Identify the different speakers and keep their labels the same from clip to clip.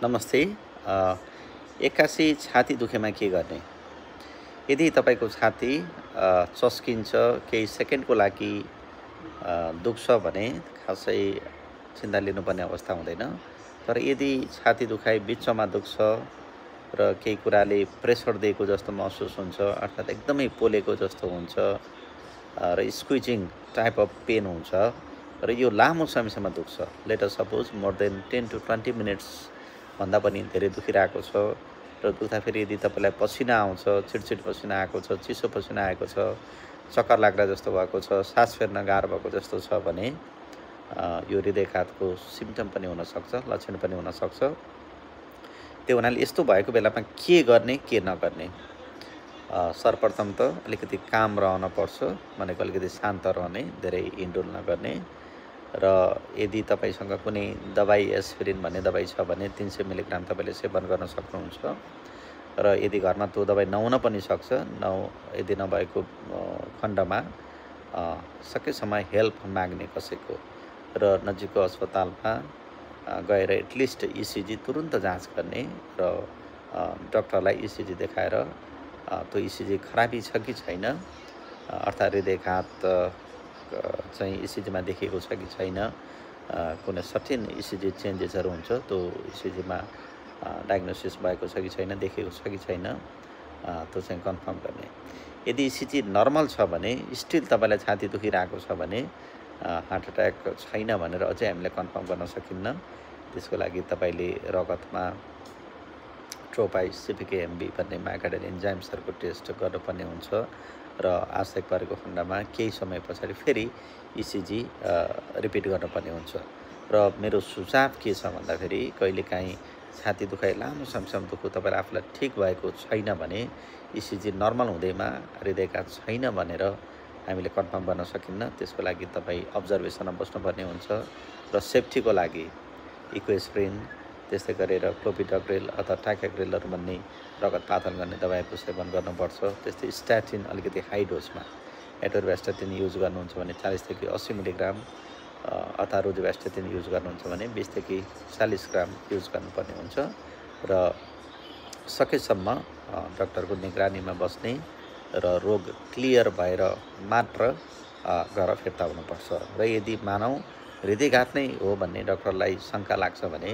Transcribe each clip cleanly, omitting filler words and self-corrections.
Speaker 1: नमस्ते। अ, एक्कासी छाती दुखेमा के गर्ने? यदि तपाईँको छाती चस्किन्छ, केही सेकेन्डको लागि दुख्छ भने खासै चिन्ता लिनुपर्ने अवस्था हुँदैन। तर यदि छाती दुखाइ बिचमा दुख्छ र केही कुराले प्रेसर दिएको जस्तो महसुस हुन्छ, अर्थात् एकदमै पोलेको जस्तो हुन्छ र स्क्विजिङ टाइप अफ पेन हुन्छ र यो लामो समयसम्म दुख्छ, let us suppose more than 10 to 20 minutes भन्दा पनि धेरै दुखिरहेको छ र दुख्दाखेरि यदि तपाईँलाई पसिना आउँछ, चिडचिड पसिना आएको छ, चिसो पसिना आएको छ, चक्कर लाग्दा जस्तो भएको छ, सास फेर्न गाह्रो भएको जस्तो छ भने यो हृदयघातको सिम्टम पनि हुनसक्छ, लक्षण पनि हुनसक्छ। त्यो हुनाले यस्तो भएको बेलामा के गर्ने, के नगर्ने? सर्वप्रथम त अलिकति काम रहन पर्छ, भनेको अलिकति शान्त रहने, धेरै हिँडुल नगर्ने र यदि तपाईँसँग कुनै दबाई एस्पिरिन भन्ने दबाई छ भने 300 मिलिग्राम तपाईँले सेवन गर्न सक्नुहुन्छ र यदि घरमा त्यो दबाई नहुन पनि सक्छ, यदि नभएको खण्डमा सकेसम्म हेल्प माग्ने कसैको र नजिकको अस्पतालमा गएर एटलिस्ट इसिजी तुरुन्त जाँच गर्ने र डक्टरलाई इसिजी देखाएर त्यो इसिजी खराबी छ कि छैन, अर्थात् हृदयघात चाहिँ इसिजीमा देखिएको छ कि छैन, कुनै सर्टेन इसिजी चेन्जेसहरू हुन्छ, त्यो इसिजीमा डायग्नोसिस भएको छ कि छैन, देखिएको छ कि छैन, त्यो चाहिँ कन्फर्म गर्ने। यदि इसिजी नर्मल छ भने स्टिल तपाईँलाई छाती दुखिरहेको छ भने हार्ट एट्याक छैन भनेर अझै हामीले कन्फर्म गर्न सकिन्न। त्यसको लागि तपाईँले रगतमा ट्रोपाइस, सिपिकेएमबी भन्ने माइकार्डियल एन्जाइम्सहरूको टेस्ट गर्नुपर्ने हुन्छ र आवश्यक परेको खण्डमा केही समय पछाडि फेरि इसिजी रिपिट गर्नुपर्ने हुन्छ। र मेरो सुझाव के छ भन्दाखेरि कहिलेकाहीँ छाती दुखाइ लामो समयसम्म दुख्यो, तपाईँलाई आफूलाई ठिक भएको छैन भने इसिजी नर्मल हुँदैमा हृदयघात छैन भनेर हामीले कन्फर्म गर्न सकिन्न। त्यसको लागि तपाईँ अब्जर्भेसनमा बस्नुपर्ने हुन्छ र सेफ्टीको लागि इक्वेस्प्रिन, त्यस्तै गरेर क्लोपिडोग्रेल अथवा टाइकाग्रेलहरू भन्ने रगत पातन गर्ने दबाईको सेवन गर्नुपर्छ। त्यस्तै स्ट्याटिन अलिकति हाई डोजमा एटोरभ्यास्टाटिन युज गर्नुहुन्छ भने 40 देखि 80 मिलिग्राम अथवा रोजुभ्यास्टाटिन युज गर्नुहुन्छ भने 20 देखि 40 ग्राम युज गर्नुपर्ने हुन्छ र सकेसम्म डक्टरको निगरानीमा बस्ने र रोग क्लियर भएर मात्र घर फिर्ता हुनुपर्छ। र यदि मानौँ हृदयघात नै हो भन्ने डक्टरलाई शङ्का लाग्छ भने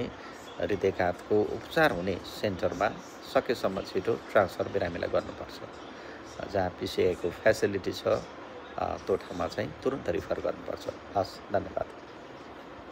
Speaker 1: हृदयघातको उपचार हुने सेन्टरमा सकेसम्म छिटो ट्रान्सफर बिरामीलाई गर्नुपर्छ। जहाँ पिसिआईको फेसिलिटी छ त्यो ठाउँमा चाहिँ तुरुन्त रिफर गर्नुपर्छ। हस्, धन्यवाद।